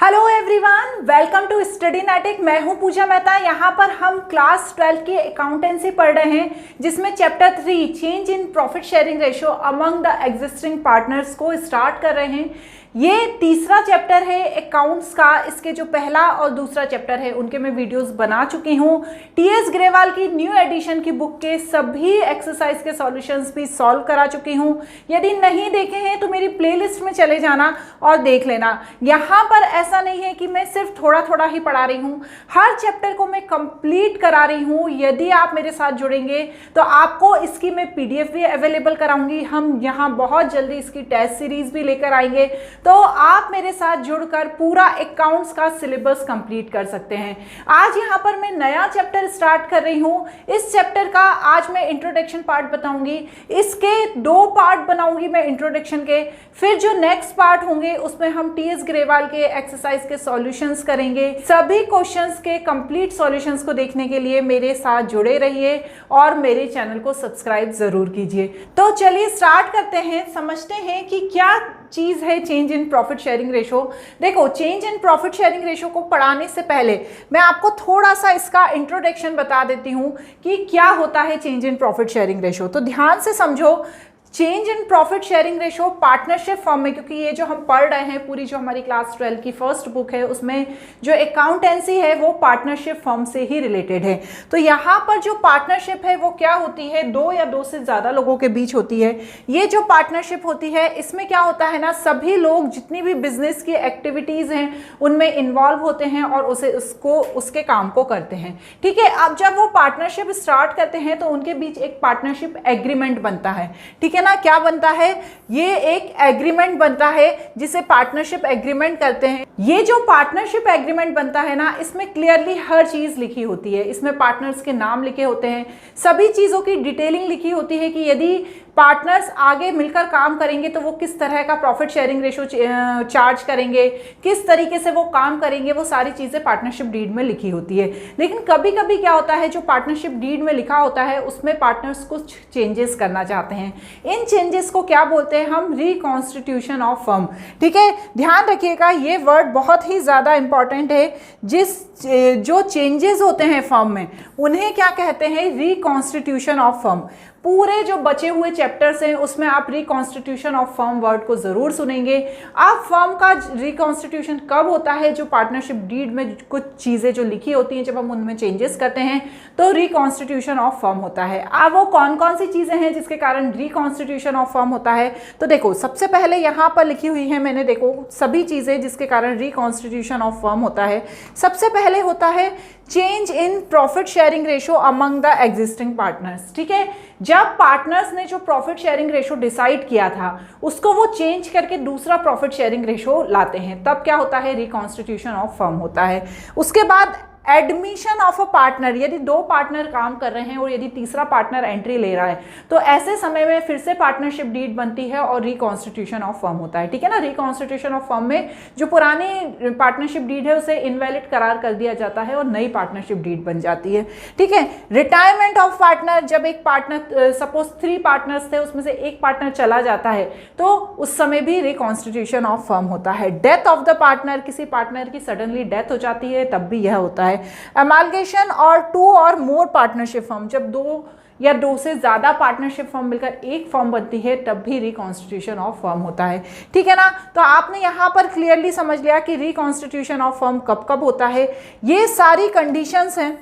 Hello everyone, welcome to Studynetic. मैं हूं पूजा मेहता। यहाँ पर हम क्लास 12 की अकाउंटेंसी पढ़ रहे हैं, जिसमें chapter 3 change in profit sharing ratio among the existing partners को स्टार्ट कर रहे हैं। ये तीसरा चैप्टर है अकाउंट्स का। इसके जो पहला और दूसरा चैप्टर है उनके मैं वीडियोस बना चुकी हूँ। टीएस ग्रेवाल की न्यू एडिशन की बुक के सभी एक्सरसाइज के सॉल्यूशंस भी सॉल्व करा चुकी हूँ। यदि नहीं देखे हैं तो मेरी प्लेलिस्ट में चले जाना और देख लेना। यहाँ पर ऐसा नहीं है कि मैं सिर्फ थोड़ा थोड़ा ही पढ़ा रही हूँ, हर चैप्टर को मैं कंप्लीट करा रही हूँ। यदि आप मेरे साथ जुड़ेंगे तो आपको इसकी मैं पीडीएफ भी अवेलेबल कराऊंगी। हम यहाँ बहुत जल्दी इसकी टेस्ट सीरीज भी लेकर आएंगे, तो आप मेरे साथ जुड़कर पूरा अकाउंट्स का सिलेबस कंप्लीट कर सकते हैं। आज यहाँ पर मैं नया चैप्टर स्टार्ट कर रही हूँ। इस चैप्टर का आज मैं इंट्रोडक्शन पार्ट बताऊंगी। इसके 2 पार्ट बनाऊंगी मैं इंट्रोडक्शन के। फिर जो नेक्स्ट पार्ट होंगे उसमें हम टीएस ग्रेवाल के एक्सरसाइज के सॉल्यूशंस करेंगे। सभी क्वेश्चंस के कंप्लीट सॉल्यूशंस को देखने के लिए मेरे साथ जुड़े रहिए और मेरे चैनल को सब्सक्राइब जरूर कीजिए। तो चलिए स्टार्ट करते हैं, समझते हैं कि क्या चीज है change in profit sharing ratio. देखो, change in profit sharing ratio को पढ़ाने से पहले मैं आपको थोड़ा सा इसका इंट्रोडक्शन बता देती हूं कि क्या होता है change in profit sharing ratio. तो ध्यान से समझो, change in profit sharing ratio partnership form में, क्योंकि ये जो हम पढ़ रहे हैं पूरी जो हमारी क्लास 12 की फर्स्ट बुक है उसमें जो अकाउंटेंसी है वो पार्टनरशिप फॉर्म से ही रिलेटेड है। तो यहाँ पर जो पार्टनरशिप है वो क्या होती है, 2 या 2 से ज़्यादा लोगों के बीच होती है। ये जो पार्टनरशिप होती है इसमें क्या होता है ना, सभी लोग जितनी भी बिजनेस की एक्टिविटीज़ हैं उनमें इन्वॉल्व होते हैं और उसके काम को करते हैं। ठीक है, अब जब वो पार्टनरशिप स्टार्ट करते हैं तो उनके बीच एक पार्टनरशिप एग्रीमेंट बनता है। ठीक है ना, क्या बनता है, ये एक एग्रीमेंट बनता है जिसे पार्टनरशिप एग्रीमेंट कहते हैं। ये जो पार्टनरशिप एग्रीमेंट बनता है ना, इसमें क्लियरली हर चीज लिखी होती है। इसमें पार्टनर्स के नाम लिखे होते हैं, सभी चीजों की डिटेलिंग लिखी होती है कि यदि पार्टनर्स आगे मिलकर काम करेंगे तो वो किस तरह का प्रॉफिट शेयरिंग रेशो चार्ज करेंगे, किस तरीके से वो काम करेंगे, वो सारी चीज़ें पार्टनरशिप डीड में लिखी होती है। लेकिन कभी कभी क्या होता है, जो पार्टनरशिप डीड में लिखा होता है उसमें पार्टनर्स कुछ चेंजेस करना चाहते हैं। इन चेंजेस को क्या बोलते हैं हम, रिकॉन्स्टिट्यूशन ऑफ फर्म। ठीक है, ध्यान रखिएगा, ये वर्ड बहुत ही ज़्यादा इंपॉर्टेंट है। जो चेंजेस होते हैं फर्म में उन्हें क्या कहते हैं, रिकॉन्स्टिट्यूशन ऑफ फर्म। पूरे जो बचे हुए चैप्टर्स हैं उसमें आप रिकॉन्स्टिट्यूशन ऑफ फर्म वर्ड को जरूर सुनेंगे। अब फर्म का रिकॉन्स्टिट्यूशन कब होता है, जो पार्टनरशिप डीड में कुछ चीज़ें जो लिखी होती हैं जब हम उनमें चेंजेस करते हैं तो रिकॉन्स्टिट्यूशन ऑफ फर्म होता है। अब वो कौन कौन सी चीज़ें हैं जिसके कारण रिकॉन्स्टिट्यूशन ऑफ फर्म होता है, तो देखो सबसे पहले यहाँ पर लिखी हुई है मैंने, देखो सभी चीज़ें जिसके कारण रिकॉन्स्टिट्यूशन ऑफ फर्म होता है। सबसे पहले होता है change in profit sharing ratio among the existing partners. ठीक है, जब पार्टनर्स ने जो प्रॉफिट शेयरिंग रेशो डिसाइड किया था उसको वो चेंज करके दूसरा प्रॉफिट शेयरिंग रेशो लाते हैं, तब क्या होता है, रिकॉन्स्टिट्यूशन ऑफ फर्म होता है। उसके बाद एडमिशन ऑफ अ पार्टनर, यदि 2 पार्टनर काम कर रहे हैं और यदि तीसरा पार्टनर एंट्री ले रहा है तो ऐसे समय में फिर से पार्टनरशिप डीड बनती है और रिकॉन्स्टिट्यूशन ऑफ फर्म होता है। ठीक है ना, रिकॉन्स्टिट्यूशन ऑफ फर्म में जो पुरानी पार्टनरशिप डीड है उसे इनवैलिड करार कर दिया जाता है और नई पार्टनरशिप डीड बन जाती है। ठीक है, रिटायरमेंट ऑफ पार्टनर, जब एक पार्टनर सपोज 3 पार्टनर्स थे उसमें से एक पार्टनर चला जाता है तो उस समय भी रिकॉन्स्टिट्यूशन ऑफ फर्म होता है। डेथ ऑफ द पार्टनर, किसी पार्टनर की सडनली डेथ हो जाती है तब भी यह होता है। एमालगेशन और 2 और मोर पार्टनरशिप फर्म, जब 2 या 2 से ज्यादा पार्टनरशिप फर्म मिलकर एक फर्म बनती है तब भी रिकॉन्स्टिट्यूशन ऑफ फर्म होता है। ठीक है ना, तो आपने यहां पर क्लियरली समझ लिया कि रिकॉन्स्टिट्यूशन ऑफ फर्म कब कब होता है। ये सारी कंडीशंस हैं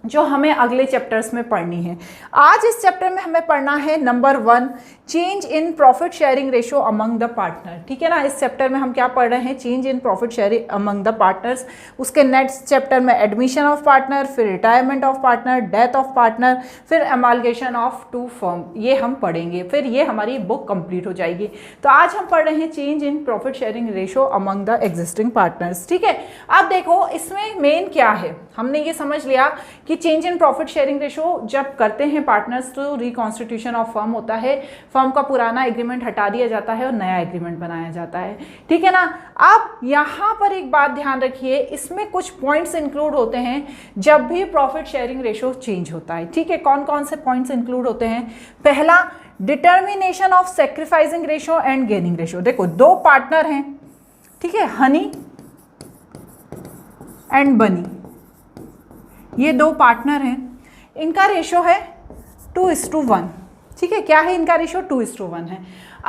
जो हमें अगले चैप्टर्स में पढ़नी है। आज इस चैप्टर में हमें पढ़ना है number 1, change in profit sharing ratio among the partner. ठीक है ना, इस चैप्टर में हम क्या पढ़ रहे हैं, change in profit sharing among the partners. उसके नेक्स्ट चैप्टर में एडमिशन ऑफ पार्टनर, फिर retirement of partner, death of partner, फिर एमालगेशन ऑफ 2 फर्म, ये हम पढ़ेंगे। फिर ये हमारी बुक कंप्लीट हो जाएगी। तो आज हम पढ़ रहे हैं change in profit sharing ratio among the existing partners. ठीक है, अब देखो इसमें मेन क्या है, हमने ये समझ लिया कि change in profit sharing ratio जब करते हैं पार्टनर्स तो रिकॉन्स्टिट्यूशन ऑफ फर्म होता है। फर्म का पुराना एग्रीमेंट हटा दिया जाता है और नया एग्रीमेंट बनाया जाता है। ठीक है ना, अब यहाँ पर एक बात ध्यान रखिए, इसमें कुछ पॉइंट्स इंक्लूड होते हैं जब भी प्रॉफिट शेयरिंग रेशो चेंज होता है। ठीक है, कौन कौन से पॉइंट्स इंक्लूड होते हैं, पहला determination of sacrificing ratio and gaining ratio. देखो 2 पार्टनर हैं, ठीक है, हनी एंड बनी, ये दो पार्टनर हैं, इनका रेशो है 2:1। ठीक है, क्या है इनका रेशो? 2:1 है।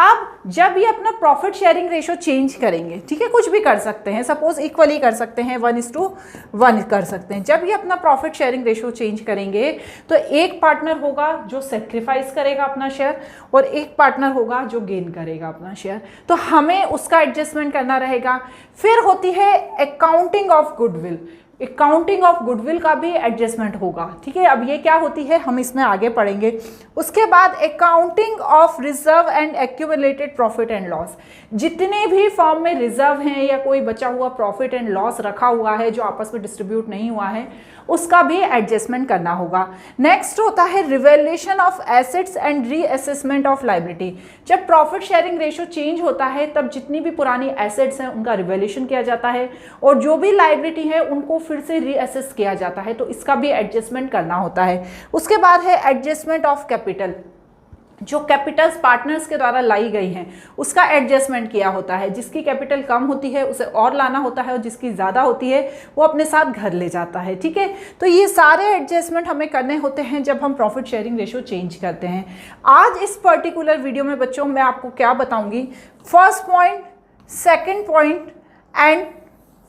अब जब ये अपना प्रॉफिट शेयरिंग रेशो चेंज करेंगे, ठीक है, कुछ भी कर सकते हैं, सपोज इक्वली कर सकते हैं, 1:1 कर सकते हैं। जब ये अपना प्रॉफिट शेयरिंग रेशो चेंज करेंगे तो एक पार्टनर होगा जो सेक्रीफाइस करेगा अपना शेयर और एक पार्टनर होगा जो गेन करेगा अपना शेयर, तो हमें उसका एडजस्टमेंट करना रहेगा। फिर होती है accounting of goodwill, accounting of goodwill का भी एडजस्टमेंट होगा। ठीक है, अब ये क्या होती है हम इसमें आगे पढ़ेंगे। उसके बाद accounting of reserve and accumulated profit and loss, जितने भी फॉर्म में रिजर्व हैं या कोई बचा हुआ प्रॉफिट एंड लॉस रखा हुआ है जो आपस में डिस्ट्रीब्यूट नहीं हुआ है, उसका भी एडजस्टमेंट करना होगा। नेक्स्ट होता है revaluation of assets and reassessment of liability. जब प्रॉफिट शेयरिंग रेशो चेंज होता है तब जितनी भी पुरानी एसेट्स हैं उनका रिवैल्यूएशन किया जाता है और जो भी लायबिलिटी है उनको फिर से रीअसेस किया जाता है, तो इसका भी एडजस्टमेंट करना होता है। उसके बाद है एडजस्टमेंट ऑफ कैपिटल, जो कैपिटल्स पार्टनर्स के द्वारा लाई गई हैं उसका एडजस्टमेंट किया होता है। जिसकी कैपिटल कम होती है उसे और लाना होता है और जिसकी ज़्यादा होती है वो अपने साथ घर ले जाता है। ठीक है, तो ये सारे एडजस्टमेंट हमें करने होते हैं जब हम प्रॉफिट शेयरिंग रेशो चेंज करते हैं। आज इस पर्टिकुलर वीडियो में बच्चों मैं आपको क्या बताऊंगी, first point, second point and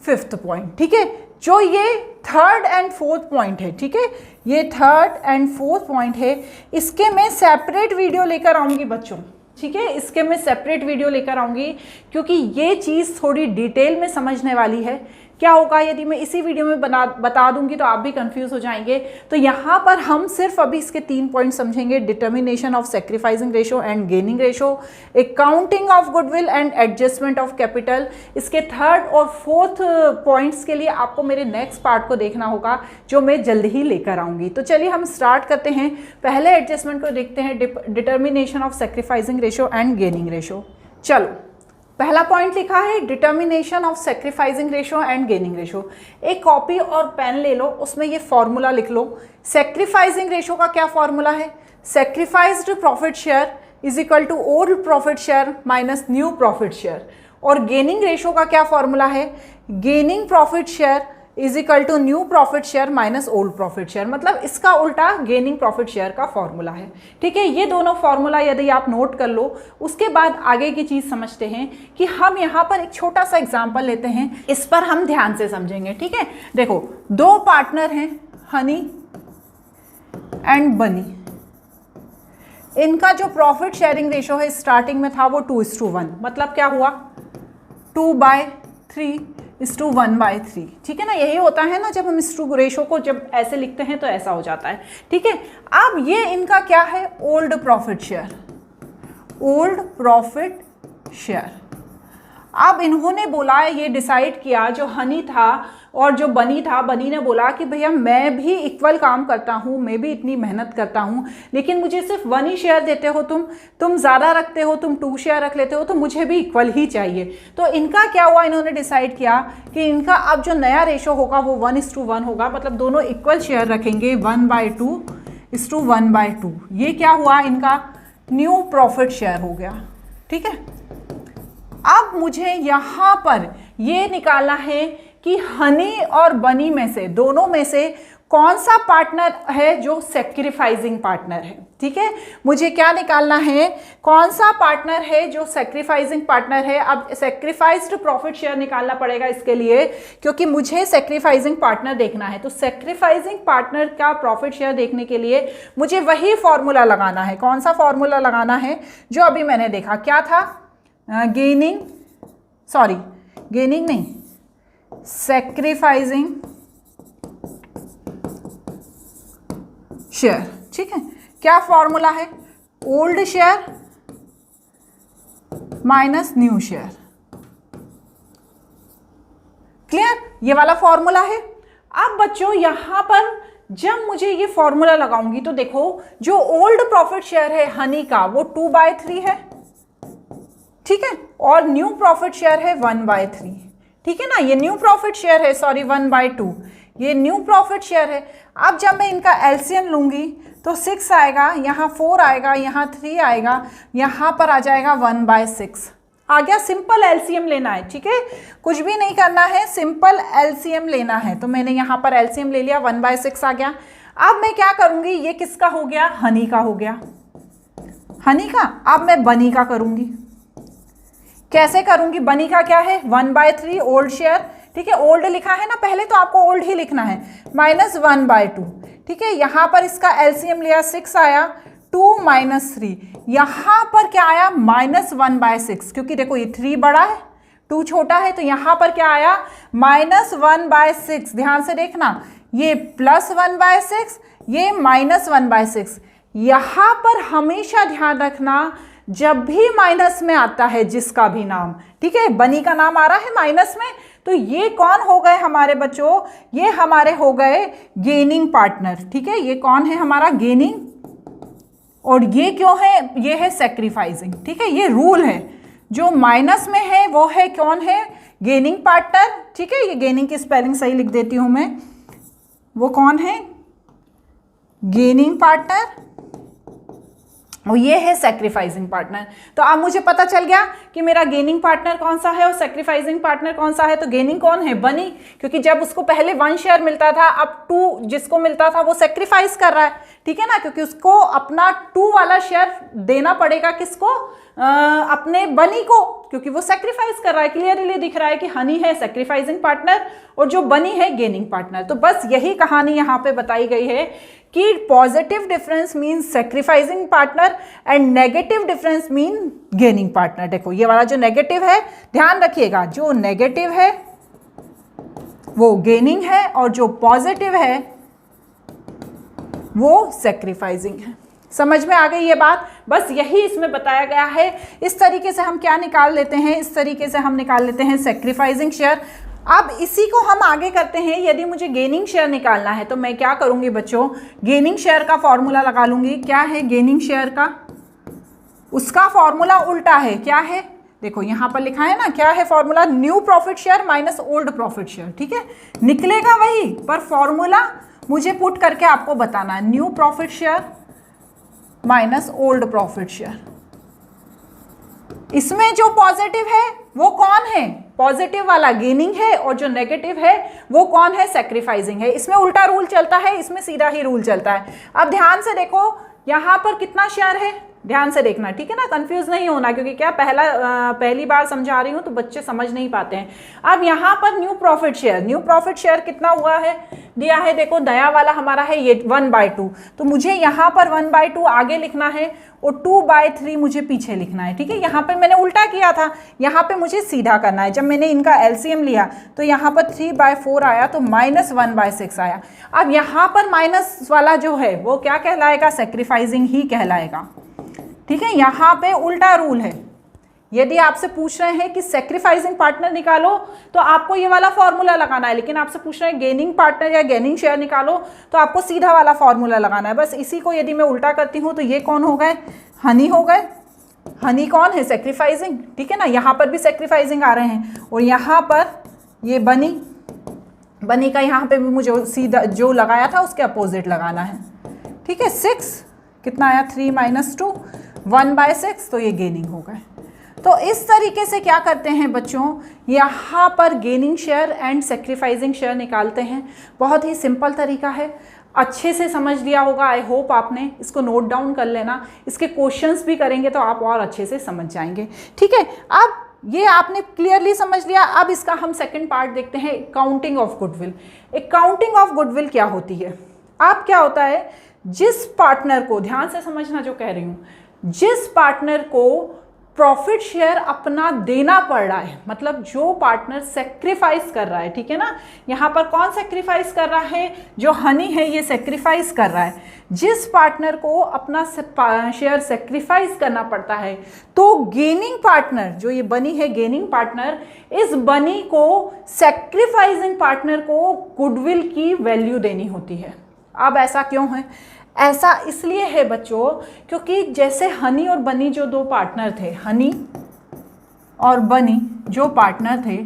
fifth point. ठीक है, जो ये थर्ड एंड फोर्थ पॉइंट है, ठीक है, ये थर्ड एंड फोर्थ पॉइंट है, इसके मैं सेपरेट वीडियो लेकर आऊँगी बच्चों। ठीक है, इसके मैं सेपरेट वीडियो लेकर आऊँगी क्योंकि ये चीज़ थोड़ी डिटेल में समझने वाली है। क्या होगा यदि मैं इसी वीडियो में बता दूंगी तो आप भी कंफ्यूज हो जाएंगे। तो यहाँ पर हम सिर्फ अभी इसके 3 पॉइंट समझेंगे, determination of sacrificing ratio and gaining ratio, accounting of goodwill and adjustment of capital. इसके थर्ड और फोर्थ पॉइंट्स के लिए आपको मेरे नेक्स्ट पार्ट को देखना होगा जो मैं जल्द ही लेकर आऊँगी। तो चलिए हम स्टार्ट करते हैं। पहले एडजस्टमेंट को देखते हैं, determination of sacrificing ratio and gaining ratio. चलो, पहला पॉइंट लिखा है determination of sacrificing ratio and gaining ratio. एक कॉपी और पेन ले लो, उसमें ये फॉर्मूला लिख लो। सेक्रीफाइसिंग रेशो का क्या फॉर्मूला है? Sacrificed profit share is equal to old profit share minus new profit share. और गेनिंग रेशो का क्या फॉर्मूला है? Gaining profit share is equal to new profit share minus old profit share, मतलब इसका उल्टा गेनिंग प्रॉफिट शेयर का formula है। ठीक है, ये दोनों फॉर्मूला यदि आप नोट कर लो, उसके बाद आगे की चीज समझते हैं कि हम यहाँ पर एक छोटा सा एग्जांपल लेते हैं, इस पर हम ध्यान से समझेंगे। ठीक है, देखो दो पार्टनर हैं, हनी एंड बनी। इनका जो प्रॉफिट शेयरिंग रेशो है स्टार्टिंग में था वो 2:1, मतलब क्या हुआ 2/3:1/3। ठीक है ना, यही होता है ना जब हम इस रेशो को जब ऐसे लिखते हैं तो ऐसा हो जाता है। ठीक है, अब ये इनका क्या है? Old profit share, old profit share. अब इन्होंने बोला, ये डिसाइड किया, जो हनी था और जो बनी था, बनी ने बोला कि भैया मैं भी इक्वल काम करता हूँ, मैं भी इतनी मेहनत करता हूँ, लेकिन मुझे सिर्फ 1 ही शेयर देते हो तुम ज़्यादा रखते हो, तुम 2 शेयर रख लेते हो, तो मुझे भी इक्वल ही चाहिए। तो इनका क्या हुआ, इन्होंने डिसाइड किया कि इनका अब जो नया रेशो होगा वो 1:1 होगा, मतलब दोनों इक्वल शेयर रखेंगे, 1/2:1/2। ये क्या हुआ, इनका न्यू प्रॉफिट शेयर हो गया। ठीक है, अब मुझे यहाँ पर ये निकालना है कि हनी और बनी में से, दोनों में से कौन सा पार्टनर है जो सेक्रीफाइसिंग पार्टनर है। ठीक है, मुझे क्या निकालना है, कौन सा पार्टनर है जो सेक्रीफाइसिंग पार्टनर है। अब सेक्रीफाइस्ड प्रॉफिट शेयर निकालना पड़ेगा इसके लिए, क्योंकि मुझे सेक्रीफाइसिंग पार्टनर देखना है। तो सेक्रीफाइसिंग पार्टनर का प्रॉफिट शेयर देखने के लिए मुझे वही फॉर्मूला लगाना है। कौन सा फॉर्मूला लगाना है जो अभी मैंने देखा, क्या था? गेनिंग नहीं, सेक्रीफाइसिंग शेयर। ठीक है, क्या फॉर्मूला है? Old share minus new share. Clear, ये वाला फॉर्मूला है। अब बच्चों यहां पर जब मुझे ये फॉर्मूला लगाऊंगी तो देखो, जो ओल्ड प्रॉफिट शेयर है हनी का वो 2/3 है। ठीक है, और न्यू प्रॉफिट शेयर है 1/3। ठीक है ना, ये न्यू प्रॉफिट शेयर है, 1/2, ये न्यू प्रॉफिट शेयर है। अब जब मैं इनका एलसीएम लूंगी तो 6 आएगा, यहाँ 4 आएगा, यहाँ 3 आएगा, यहाँ पर आ जाएगा 1/6। आ गया, सिंपल एलसीएम लेना है, ठीक है, कुछ भी नहीं करना है, सिंपल एलसीएम लेना है। तो मैंने यहाँ पर एलसीएम ले लिया, 1/6 आ गया। अब मैं क्या करूंगी, ये किसका हो गया, हनी का हो गया, हनी का। अब मैं बनी का करूंगी, कैसे करूंगी, बनी का क्या है, 1/3 ओल्ड शेयर, ठीक है, ओल्ड लिखा है ना पहले, तो आपको ओल्ड ही लिखना है, -1/2, ठीक है। यहाँ पर इसका एलसीएम लिया, 6 आया, 2 - 3, यहाँ पर क्या आया, -1/6, क्योंकि देखो ये 3 बड़ा है 2 छोटा है, तो यहाँ पर क्या आया, -1/6। ध्यान से देखना, ये +1/6, ये -1/6। यहाँ पर हमेशा ध्यान रखना, जब भी माइनस में आता है जिसका भी नाम, ठीक है, बनी का नाम आ रहा है माइनस में, तो ये कौन हो गए हमारे बच्चों, ये हमारे हो गए गेनिंग पार्टनर, ठीक है। ये कौन है हमारा, गेनिंग, और ये क्यों है, ये है सेक्रीफाइसिंग, ठीक है। ये रूल है, जो माइनस में है वो है कौन है, गेनिंग पार्टनर, ठीक है। ये गेनिंग की स्पेलिंग सही लिख देती हूं मैं, वो कौन है, गेनिंग पार्टनर, और ये है सेक्रीफाइसिंग पार्टनर। तो अब मुझे पता चल गया कि मेरा गेनिंग पार्टनर कौन सा है और सेक्रीफाइसिंग पार्टनर कौन सा है। तो गेनिंग कौन है, बनी, क्योंकि जब उसको पहले 1 शेयर मिलता था, अब 2 जिसको मिलता था वो सेक्रीफाइस कर रहा है, ठीक है ना, क्योंकि उसको अपना 2 वाला शेयर देना पड़ेगा, किसको, अपने बनी को, क्योंकि वो सेक्रीफाइस कर रहा है। क्लियरली दिख रहा है कि हनी है सेक्रीफाइसिंग पार्टनर और जो बनी है गेनिंग पार्टनर। तो बस यही कहानी यहाँ पे बताई गई है कि positive difference mean sacrificing partner and negative difference mean gaining partner. देखो ये वाला जो नेगेटिव है, ध्यान रखिएगा, जो नेगेटिव है वो गेनिंग है और जो पॉजिटिव है वो सेक्रीफाइसिंग है। समझ में आ गई ये बात, बस यही इसमें बताया गया है। इस तरीके से हम क्या निकाल लेते हैं, इस तरीके से हम निकाल लेते हैं सेक्रीफाइसिंग शेयर। अब इसी को हम आगे करते हैं, यदि मुझे गेनिंग शेयर निकालना है तो मैं क्या करूंगी बच्चों, गेनिंग शेयर का फॉर्मूला लगा लूंगी। क्या है गेनिंग शेयर का, उसका फॉर्मूला उल्टा है, क्या है, देखो यहां पर लिखा है ना, क्या है formula, new profit share minus old profit share, ठीक है, निकलेगा वही, पर फॉर्मूला मुझे पुट करके आपको बताना है, new profit share minus old profit share. इसमें जो पॉजिटिव है वो कौन है, पॉजिटिव वाला गेनिंग है और जो नेगेटिव है वो कौन है, सेक्रीफाइसिंग है। इसमें उल्टा रूल चलता है, इसमें सीधा ही रूल चलता है। अब ध्यान से देखो यहां पर कितना शेयर है, ध्यान से देखना, ठीक है ना, कंफ्यूज नहीं होना, क्योंकि क्या पहली बार समझा रही हूं तो बच्चे समझ नहीं पाते हैं। अब यहाँ पर न्यू प्रॉफिट शेयर कितना हुआ है, दिया है, देखो नया वाला हमारा है ये 1/2, तो मुझे यहाँ पर 1/2 आगे लिखना है और 2/3 मुझे पीछे लिखना है, ठीक है। यहाँ पे मैंने उल्टा किया था, यहाँ पे मुझे सीधा करना है। जब मैंने इनका एलसीएम लिया तो यहाँ पर 3/4 आया, तो -1/6 आया। अब यहाँ पर माइनस वाला जो है वो क्या कहलाएगा, सेक्रीफाइसिंग ही कहलाएगा, ठीक है। यहाँ पे उल्टा रूल है, यदि आपसे पूछ रहे हैं कि सेक्रीफाइसिंग पार्टनर निकालो तो आपको ये वाला फॉर्मूला लगाना है, लेकिन आपसे पूछ रहे हैं गेनिंग पार्टनर या गेनिंग शेयर निकालो तो आपको सीधा वाला फॉर्मूला लगाना है। बस इसी को यदि मैं उल्टा करती हूँ तो ये कौन हो गए, हनी हो गए। हनी कौन है, सेक्रीफाइसिंग, ठीक है ना, यहाँ पर भी सेक्रीफाइसिंग आ रहे हैं और यहाँ पर ये बनी का यहाँ पे भी मुझे सीधा जो लगाया था उसके अपोजिट लगाना है, ठीक है। 6 कितना आया, 3 - 2 1/6, तो ये गेनिंग हो गए। तो इस तरीके से क्या करते हैं बच्चों, यहाँ पर gaining share and sacrificing share निकालते हैं। बहुत ही सिंपल तरीका है, अच्छे से समझ लिया होगा, आई होप आपने इसको नोट डाउन कर लेना, इसके क्वेश्चंस भी करेंगे तो आप और अच्छे से समझ जाएंगे, ठीक है। अब ये आपने क्लियरली समझ लिया। अब इसका हम सेकंड पार्ट देखते हैं, काउंटिंग ऑफ गुडविल। एक काउंटिंग ऑफ गुडविल क्या होती है, आप क्या होता है, जिस पार्टनर को, ध्यान से समझना जो कह रही हूँ, जिस पार्टनर को प्रॉफिट शेयर अपना देना पड़ रहा है, मतलब जो पार्टनर सेक्रीफाइस कर रहा है, ठीक है ना, यहाँ पर कौन सेक्रीफाइस कर रहा है, जो हनी है ये सेक्रीफाइस कर रहा है। जिस पार्टनर को अपना शेयर सेक्रीफाइस करना पड़ता है, तो गेनिंग पार्टनर, जो ये बनी है गेनिंग पार्टनर, इस बनी को सेक्रीफाइसिंग पार्टनर को गुडविल की वैल्यू देनी होती है। अब ऐसा क्यों है, ऐसा इसलिए है बच्चों क्योंकि जैसे हनी और बनी जो दो पार्टनर थे, हनी और बनी जो पार्टनर थे,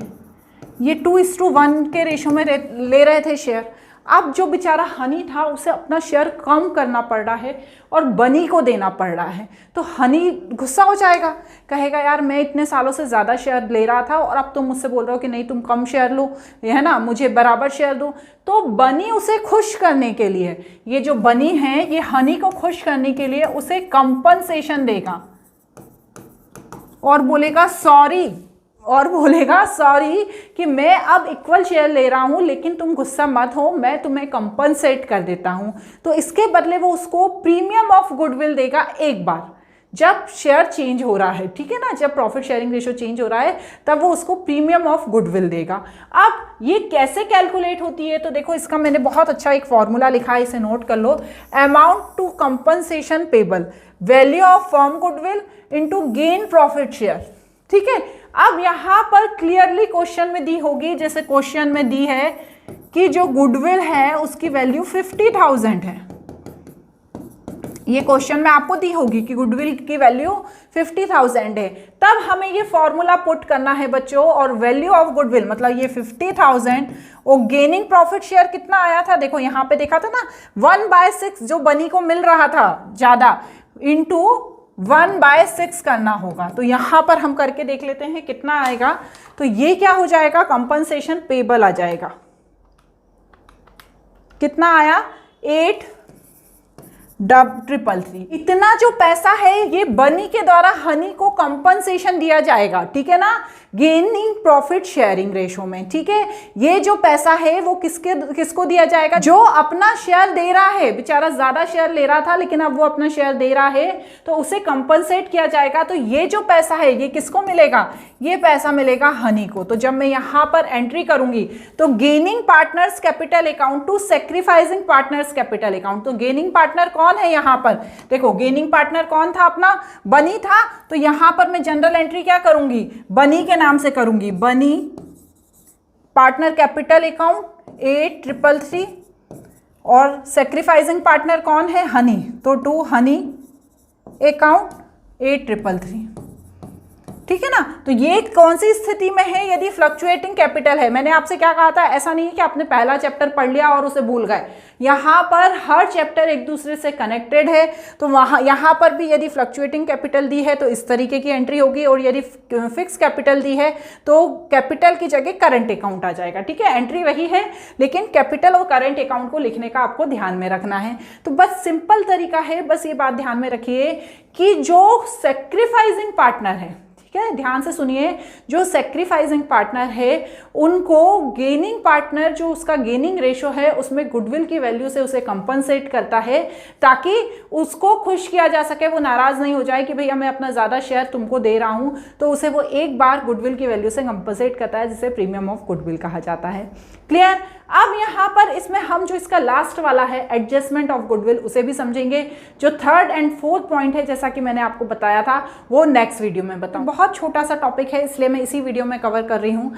ये 2:1 के रेशो में ले रहे थे शेयर। अब जो बेचारा हनी था उसे अपना शेयर कम करना पड़ रहा है और बनी को देना पड़ रहा है, तो हनी गुस्सा हो जाएगा, कहेगा यार मैं इतने सालों से ज़्यादा शेयर ले रहा था और अब तुम मुझसे बोल रहे हो कि नहीं तुम कम शेयर लो, है ना, मुझे बराबर शेयर दो। तो बनी उसे खुश करने के लिए, ये जो बनी है ये हनी को खुश करने के लिए उसे कंपनसेशन देगा और बोलेगा सॉरी कि मैं अब इक्वल शेयर ले रहा हूँ, लेकिन तुम गुस्सा मत हो, मैं तुम्हें कंपनसेट कर देता हूँ। तो इसके बदले वो उसको प्रीमियम ऑफ गुडविल देगा एक बार, जब शेयर चेंज हो रहा है, ठीक है ना, जब प्रॉफिट शेयरिंग रेशियो चेंज हो रहा है तब वो उसको प्रीमियम ऑफ गुडविल देगा। अब ये कैसे कैलकुलेट होती है, तो देखो इसका मैंने बहुत अच्छा एक फॉर्मूला लिखा है, इसे नोट कर लो। Amount to compensation payable, value of firm goodwill into gain profit share, ठीक है। अब यहाँ पर क्लियरली क्वेश्चन में दी होगी, जैसे क्वेश्चन में दी है कि जो गुडविल है उसकी वैल्यू 50,000 है, ये क्वेश्चन में आपको दी होगी कि गुडविल की वैल्यू 50,000 है, तब हमें ये फॉर्मूला पुट करना है बच्चों, और वैल्यू ऑफ गुडविल मतलब ये 50,000 और गेनिंग प्रॉफिट शेयर कितना आया था, देखो यहाँ पे देखा था ना 1/6 जो बनी को मिल रहा था ज़्यादा, इंटू 1/6 करना होगा। तो यहाँ पर हम करके देख लेते हैं कितना आएगा। तो ये क्या हो जाएगा, कंपनसेशन पेबल आ जाएगा, कितना आया 8,333। इतना जो पैसा है ये बनी के द्वारा हनी को कंपनसेशन दिया जाएगा, ठीक है ना, गेनिंग प्रॉफिट शेयरिंग रेशो में, ठीक है। ये जो पैसा है वो किसको दिया जाएगा, जो अपना शेयर दे रहा है, बेचारा ज्यादा शेयर ले रहा था लेकिन अब वो अपना शेयर दे रहा है तो उसे कंपनसेट किया जाएगा। तो ये जो पैसा है ये किसको मिलेगा, ये पैसा मिलेगा हनी को। तो जब मैं यहाँ पर एंट्री करूंगी तो gaining partners capital account to sacrificing partners capital account, तो गेनिंग पार्टनर कौन है यहाँ पर, देखो गेनिंग पार्टनर कौन था, अपना बनी था। तो यहाँ पर मैं जनरल एंट्री क्या करूंगी, बनी के नाम से करूंगी, बनी पार्टनर कैपिटल अकाउंट 8,333 और सेक्रीफाइसिंग पार्टनर कौन है, हनी, तो टू हनी अकाउंट 8,333, ठीक है ना। तो ये कौन सी स्थिति में है, यदि फ्लक्चुएटिंग कैपिटल है। मैंने आपसे क्या कहा था, ऐसा नहीं है कि आपने पहला चैप्टर पढ़ लिया और उसे भूल गए, यहाँ पर हर चैप्टर एक दूसरे से कनेक्टेड है। तो वहाँ यहाँ पर भी यदि फ्लक्चुएटिंग कैपिटल दी है तो इस तरीके की एंट्री होगी, और यदि फिक्स कैपिटल दी है तो कैपिटल की जगह करंट अकाउंट आ जाएगा, ठीक है। एंट्री वही है लेकिन कैपिटल और करंट अकाउंट को लिखने का आपको ध्यान में रखना है। तो बस सिंपल तरीका है, बस ये बात ध्यान में रखिए कि जो सेक्रीफाइसिंग पार्टनर है, ठीक है, ध्यान से सुनिए, जो सेक्रीफाइसिंग पार्टनर है उनको गेनिंग पार्टनर जो उसका गेनिंग रेशो है उसमें गुडविल की वैल्यू से उसे कंपनसेट करता है, ताकि उसको खुश किया जा सके, वो नाराज नहीं हो जाए कि भैया मैं अपना ज़्यादा शेयर तुमको दे रहा हूँ। तो उसे वो एक बार गुडविल की वैल्यू से कंपनसेट करता है, जिसे प्रीमियम ऑफ गुडविल कहा जाता है। क्लियर। अब यहाँ पर इसमें हम जो इसका लास्ट वाला है एडजस्टमेंट ऑफ गुडविल उसे भी समझेंगे। जो थर्ड एंड फोर्थ पॉइंट है, जैसा कि मैंने आपको बताया था, वो नेक्स्ट वीडियो में बताऊँ। बहुत छोटा सा टॉपिक है इसलिए मैं इसी वीडियो में कवर कर रही हूँ।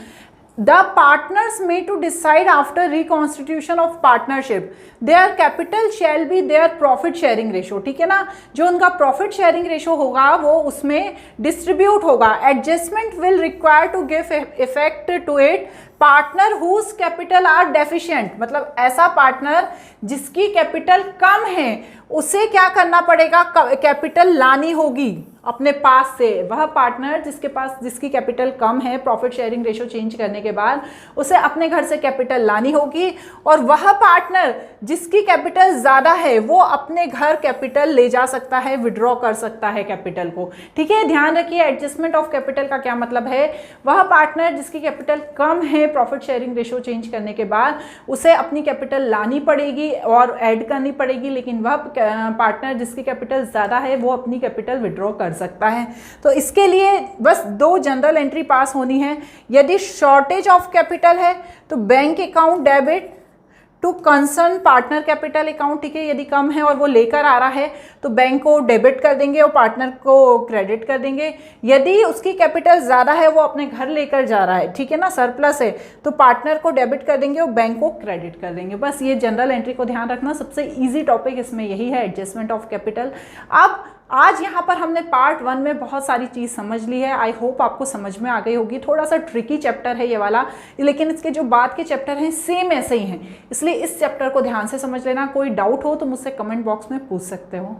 The partners may to decide after reconstitution of partnership their capital shall be their profit sharing ratio, ठीक है ना। जो उनका प्रॉफिट शेयरिंग रेशो होगा वो उसमें डिस्ट्रीब्यूट होगा। Adjustment will require to give effect to it partner whose capital are deficient, मतलब ऐसा पार्टनर जिसकी कैपिटल कम है उसे क्या करना पड़ेगा, कैपिटल लानी होगी अपने पास से। वह पार्टनर जिसकी कैपिटल कम है, प्रॉफिट शेयरिंग रेशो चेंज करने के बाद उसे अपने घर से कैपिटल लानी होगी, और वह पार्टनर जिसकी कैपिटल ज़्यादा है वो अपने घर कैपिटल ले जा सकता है, विड्रॉ कर सकता है कैपिटल को, ठीक है। ध्यान रखिए एडजस्टमेंट ऑफ कैपिटल का क्या मतलब है। वह पार्टनर जिसकी कैपिटल कम है, प्रॉफिट शेयरिंग रेशो चेंज करने के बाद उसे अपनी कैपिटल लानी पड़ेगी और ऐड करनी पड़ेगी, लेकिन वह पार्टनर जिसकी कैपिटल ज़्यादा है वो अपनी कैपिटल विड्रॉ कर सकता है। तो इसके लिए बस 2 जनरल एंट्री पास होनी है। यदि शॉर्टेज ऑफ कैपिटल है तो bank account debit to concern partner capital account, ठीक है। यदि कम है और वो लेकर आ रहा है तो बैंक को डेबिट कर देंगे और पार्टनर को क्रेडिट कर देंगे। यदि उसकी कैपिटल ज़्यादा है, वो अपने घर लेकर जा रहा है, ठीक है ना, सरप्लस है, तो पार्टनर को डेबिट कर देंगे और बैंक को क्रेडिट कर देंगे। बस ये जनरल एंट्री को ध्यान रखना, सबसे ईजी टॉपिक इसमें यही है, एडजस्टमेंट ऑफ कैपिटल। अब आज यहाँ पर हमने पार्ट 1 में बहुत सारी चीज़ समझ ली है। आई होप आपको समझ में आ गई होगी। थोड़ा सा ट्रिकी चैप्टर है ये वाला, लेकिन इसके जो बाद के चैप्टर हैं सेम ऐसे ही हैं, इसलिए इस चैप्टर को ध्यान से समझ लेना। कोई डाउट हो तो मुझसे कमेंट बॉक्स में पूछ सकते हो।